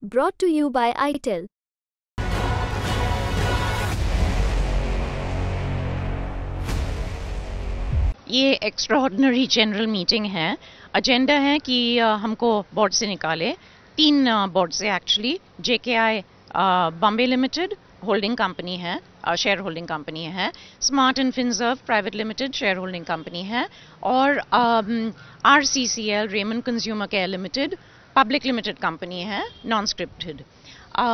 Brought to you by ITEL. ये extraordinary general meeting है। Agenda है कि हमको बोर्ड से निकाले, 3 बोर्ड से actually. JKI Bombay limited holding company है, शेयर होल्डिंग कंपनी है। Smart and finserv private limited share holding company है। और RCCL Raymond consumer care limited public limited company है, नॉन स्क्रिप्टेड।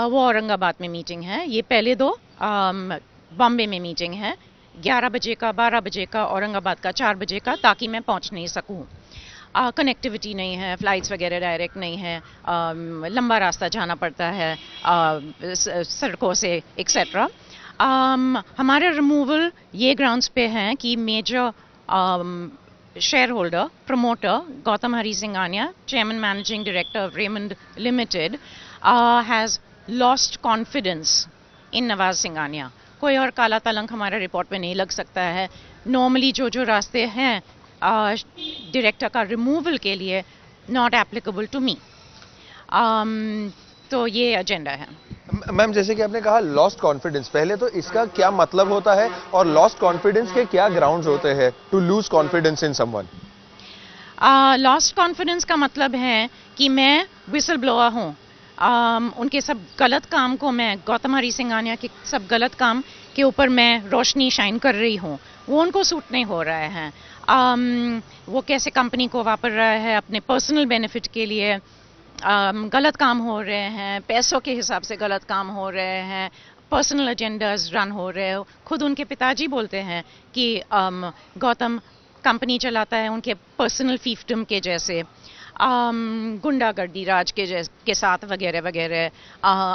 वो औरंगाबाद में मीटिंग है। ये पहले 2 बॉम्बे में मीटिंग है, 11 बजे का, 12 बजे का, औरंगाबाद का 4 बजे का, ताकि मैं पहुंच नहीं सकूं। कनेक्टिविटी नहीं है, फ्लाइट्स वगैरह डायरेक्ट नहीं है, लंबा रास्ता जाना पड़ता है सड़कों से एक्सेट्रा। हमारे रिमूवल ये ग्राउंड्स पे हैं कि major shareholder promoter Gautam Hari Singhania, chairman managing director of Raymond limited, has lost confidence in Nawaz Singhania. कोई और काला तलंक हमारे रिपोर्ट में नहीं लग सकता है। नॉर्मली जो रास्ते हैं डायरेक्टर का रिमूवल के लिए नॉट एप्लीकेबल टू मी। तो ये एजेंडा है। मैम, जैसे कि आपने कहा लॉस्ट कॉन्फिडेंस, पहले तो इसका क्या मतलब होता है और लॉस्ट कॉन्फिडेंस के क्या ग्राउंड्स होते हैं to lose confidence in someone? Lost confidence का मतलब है कि मैं विसल ब्लोअर हूँ। उनके सब गलत काम को, मैं गौतम हरी सिंघानिया के सब गलत काम के ऊपर मैं रोशनी शाइन कर रही हूँ। वो उनको सूट नहीं हो रहा है। वो कैसे कंपनी को वापर रहा है अपने पर्सनल बेनिफिट के लिए। गलत काम हो रहे हैं, पैसों के हिसाब से गलत काम हो रहे हैं, पर्सनल एजेंडाज रन हो रहे हो। खुद उनके पिताजी बोलते हैं कि गौतम कंपनी चलाता है उनके पर्सनल फीफ्डम के जैसे, गुंडागर्दी राज के साथ वगैरह वगैरह।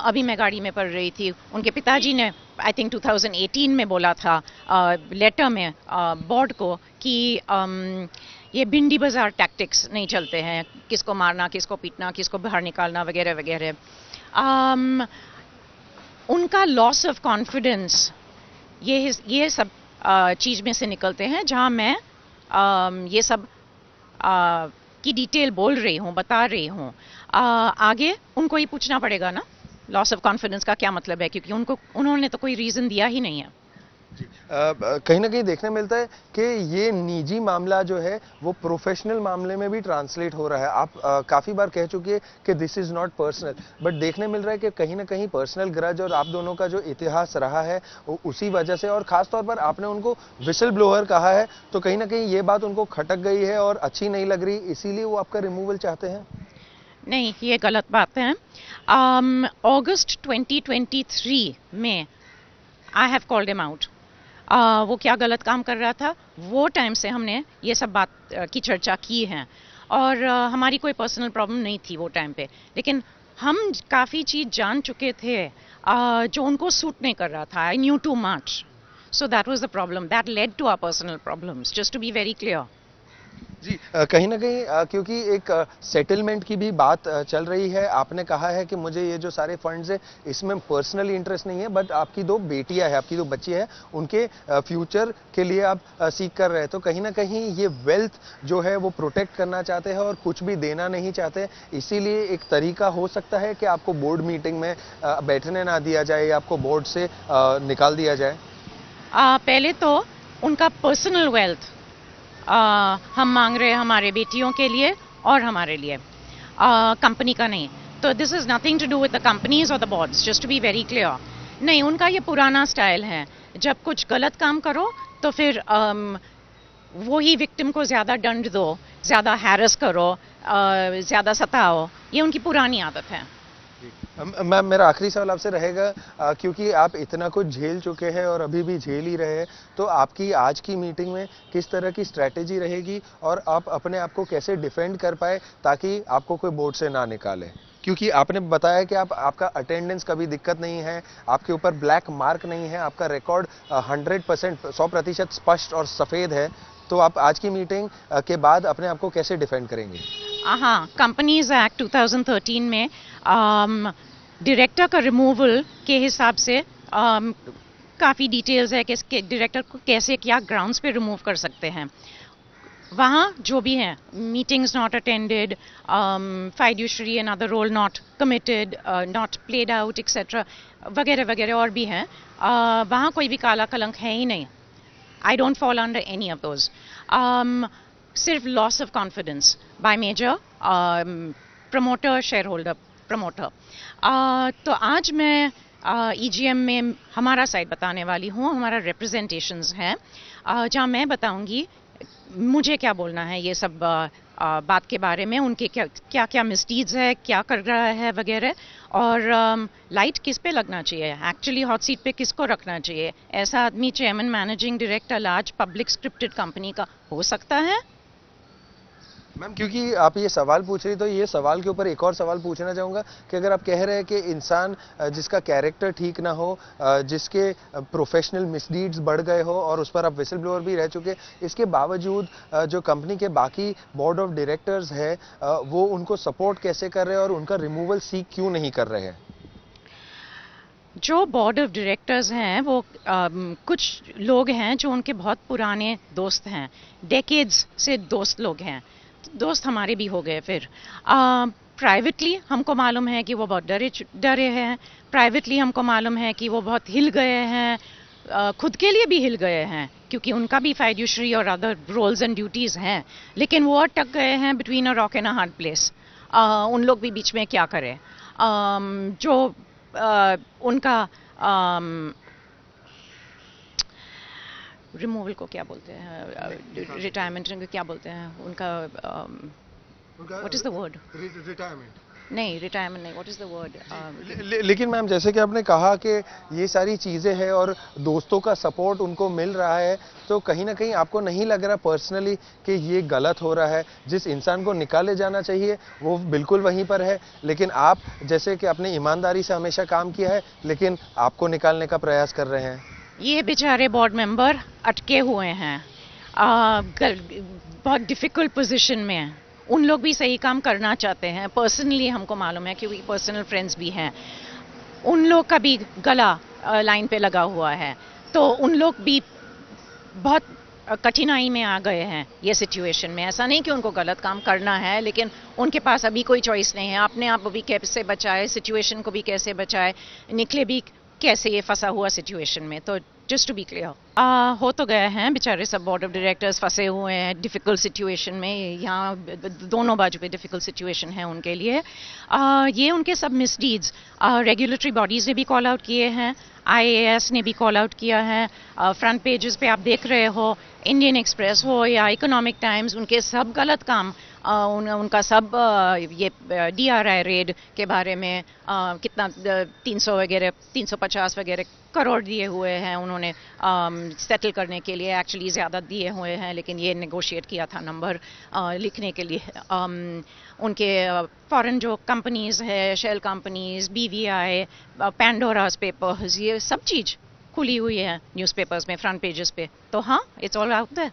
अभी मैं गाड़ी में पढ़ रही थी, उनके पिताजी ने आई थिंक 2018 में बोला था लेटर में बोर्ड को कि ये भिंडी बाजार टैक्टिक्स नहीं चलते हैं, किसको मारना, किसको पीटना, किसको बाहर निकालना वगैरह वगैरह। उनका लॉस ऑफ कॉन्फिडेंस ये सब चीज़ में से निकलते हैं, जहाँ मैं ये सब की डिटेल बोल रही हूँ, बता रही हूँ। आगे उनको ही पूछना पड़ेगा ना लॉस ऑफ कॉन्फिडेंस का क्या मतलब है, क्योंकि उन्होंने तो कोई रीज़न दिया ही नहीं है। कहीं ना कहीं देखने मिलता है कि ये निजी मामला जो है वो प्रोफेशनल मामले में भी ट्रांसलेट हो रहा है। आप काफी बार कह चुकी है कि this is not personal, but देखने मिल रहा है कि कहीं ना कहीं पर्सनल ग्रज और आप दोनों का जो इतिहास रहा है उसी वजह से, और खास तौर पर आपने उनको विसल ब्लोअर कहा है, तो कहीं ना कहीं ये बात उनको खटक गई है और अच्छी नहीं लग रही, इसीलिए वो आपका रिमूवल चाहते हैं। नहीं, ये गलत बात है। अगस्त 2023 में I have called him out. वो क्या गलत काम कर रहा था, वो टाइम से हमने ये सब बात की चर्चा की है। और हमारी कोई पर्सनल प्रॉब्लम नहीं थी वो टाइम पे, लेकिन हम काफ़ी चीज़ जान चुके थे जो उनको सूट नहीं कर रहा था। I knew too much, so that was the problem that led to our personal problems, just to be very clear. जी, कहीं ना कहीं क्योंकि एक सेटलमेंट की भी बात चल रही है। आपने कहा है कि मुझे ये जो सारे फंड्स है इसमें पर्सनल इंटरेस्ट नहीं है, बट आपकी 2 बेटियां हैं, आपकी 2 बच्ची है, उनके फ्यूचर के लिए आप सीख कर रहे हैं, तो कहीं ना कहीं ये वेल्थ जो है वो प्रोटेक्ट करना चाहते हैं और कुछ भी देना नहीं चाहते। इसीलिए एक तरीका हो सकता है कि आपको बोर्ड मीटिंग में बैठने ना दिया जाए या आपको बोर्ड से निकाल दिया जाए। पहले तो उनका पर्सनल वेल्थ हम मांग रहे हैं हमारे बेटियों के लिए और हमारे लिए, कंपनी का नहीं। तो this is nothing to do with the companies और the boards, just to be very clear. नहीं, उनका ये पुराना स्टाइल है, जब कुछ गलत काम करो तो फिर वो ही विक्टिम को ज़्यादा दंड दो, ज़्यादा हैरेस करो, ज़्यादा सताओ। ये उनकी पुरानी आदत है। मैम, मेरा आखिरी सवाल आपसे रहेगा, क्योंकि आप इतना कुछ झेल चुके हैं और अभी भी झेल ही रहे हैं, तो आपकी आज की मीटिंग में किस तरह की स्ट्रैटेजी रहेगी और आप अपने आप को कैसे डिफेंड कर पाए ताकि आपको कोई बोर्ड से ना निकाले? क्योंकि आपने बताया कि आपका अटेंडेंस का भी दिक्कत नहीं है, आपके ऊपर ब्लैक मार्क नहीं है, आपका रिकॉर्ड 100% 100% स्पष्ट और सफ़ेद है, तो आप आज की मीटिंग के बाद अपने आप को कैसे डिफेंड करेंगे? हाँ, कंपनीज एक्ट 2013 में डायरेक्टर का रिमूवल के हिसाब से काफ़ी डिटेल्स है कि डायरेक्टर को कैसे क्या ग्राउंड्स पे रिमूव कर सकते हैं। वहाँ जो भी हैं, meetings not attended, fiduciary and other role not committed, not played out etcetera वगैरह वगैरह और भी हैं, वहाँ कोई भी काला कलंक है ही नहीं. I don't fall under any of those. सिर्फ loss of confidence by major promoter, shareholder, promoter. तो आज मैं EGM में हमारा साइड बताने वाली हूँ, हमारा representations है, जहाँ मैं बताऊंगी मुझे क्या बोलना है ये सब बात के बारे में, उनके क्या क्या मिसडीड्स है, क्या कर रहा है वगैरह, और लाइट किस पे लगना चाहिए, एक्चुअली हॉट सीट पे किसको रखना चाहिए. ऐसा आदमी chairman managing director large public scripted company का हो सकता है? मैम, क्योंकि आप ये सवाल पूछ रही तो ये सवाल के ऊपर एक और सवाल पूछना चाहूँगा कि अगर आप कह रहे हैं कि इंसान जिसका कैरेक्टर ठीक ना हो, जिसके प्रोफेशनल मिसडीड्स बढ़ गए हो और उस पर आप विसल ब्लोअर भी रह चुके, इसके बावजूद जो कंपनी के बाकी बोर्ड ऑफ डायरेक्टर्स है वो उनको सपोर्ट कैसे कर रहे हैं और उनका रिमूवल सीक क्यों नहीं कर रहे हैं? जो बोर्ड ऑफ डायरेक्टर्स हैं वो कुछ लोग हैं जो उनके बहुत पुराने दोस्त हैं, डेकेड्स से दोस्त लोग हैं, दोस्त हमारे भी हो गए. फिर प्राइवेटली हमको मालूम है कि वो बहुत डरे हैं, प्राइवेटली हमको मालूम है कि वो बहुत हिल गए हैं, खुद के लिए भी हिल गए हैं क्योंकि उनका भी फाइड्यूशरी और अदर रोल्स एंड ड्यूटीज़ हैं, लेकिन वो अटक गए हैं between a rock and a hard place. उन लोग भी बीच में क्या करें. जो उनका रिमूवल को क्या बोलते हैं, रिटायरमेंट को क्या बोलते हैं, उनका what is the word? Retirement नहीं, रिटायरमेंट नहीं, व्हाट इज द वर्ड? लेकिन मैम, जैसे कि आपने कहा कि ये सारी चीज़ें हैं और दोस्तों का सपोर्ट उनको मिल रहा है, तो कहीं ना कहीं आपको नहीं लग रहा पर्सनली कि ये गलत हो रहा है? जिस इंसान को निकाले जाना चाहिए वो बिल्कुल वहीं पर है, लेकिन आप जैसे कि आपने ईमानदारी से हमेशा काम किया है, लेकिन आपको निकालने का प्रयास कर रहे हैं. ये बेचारे बोर्ड मेंबर अटके हुए हैं, बहुत डिफ़िकल्ट पोजीशन में हैं. उन लोग भी सही काम करना चाहते हैं, पर्सनली हमको मालूम है क्योंकि पर्सनल फ्रेंड्स भी हैं. उन लोग का भी गला लाइन पे लगा हुआ है, तो उन लोग भी बहुत कठिनाई में आ गए हैं ये सिचुएशन में. ऐसा नहीं कि उनको गलत काम करना है, लेकिन उनके पास अभी कोई चॉइस नहीं है. अपने आप भी कैसे बचाए, सिचुएशन को भी कैसे बचाए, निकले भी कैसे ये फंसा हुआ सिचुएशन में. तो जस्ट टू बी क्लियर, हो तो गए हैं बेचारे सब बोर्ड ऑफ डायरेक्टर्स, फंसे हुए हैं डिफ़िकल्ट सिचुएशन में. यहाँ दोनों बाजू पे डिफ़िकल्ट सिचुएशन है उनके लिए. ये उनके सब मिसडीड्स रेगुलेटरी बॉडीज़ ने भी कॉल आउट किए हैं, IAS ने भी कॉल आउट किया है. फ्रंट पेजेस पे आप देख रहे हो, इंडियन एक्सप्रेस हो या इकोनॉमिक टाइम्स, उनके सब गलत काम, उनका सब ये DRI रेड के बारे में कितना 300 वगैरह 350 वगैरह करोड़ दिए हुए हैं उन्होंने सेटल करने के लिए. एक्चुअली ज़्यादा दिए हुए हैं, लेकिन ये नेगोशिएट किया था नंबर लिखने के लिए. उनके फॉरेन जो कंपनीज़ है, शेल कंपनीज़, BVI, पैंडोरास पेपर्स, ये सब चीज़ खुली हुई है न्यूज़पेपर्स में फ्रंट पेजेस पे. तो हाँ, इट्स ऑल आउट देयर.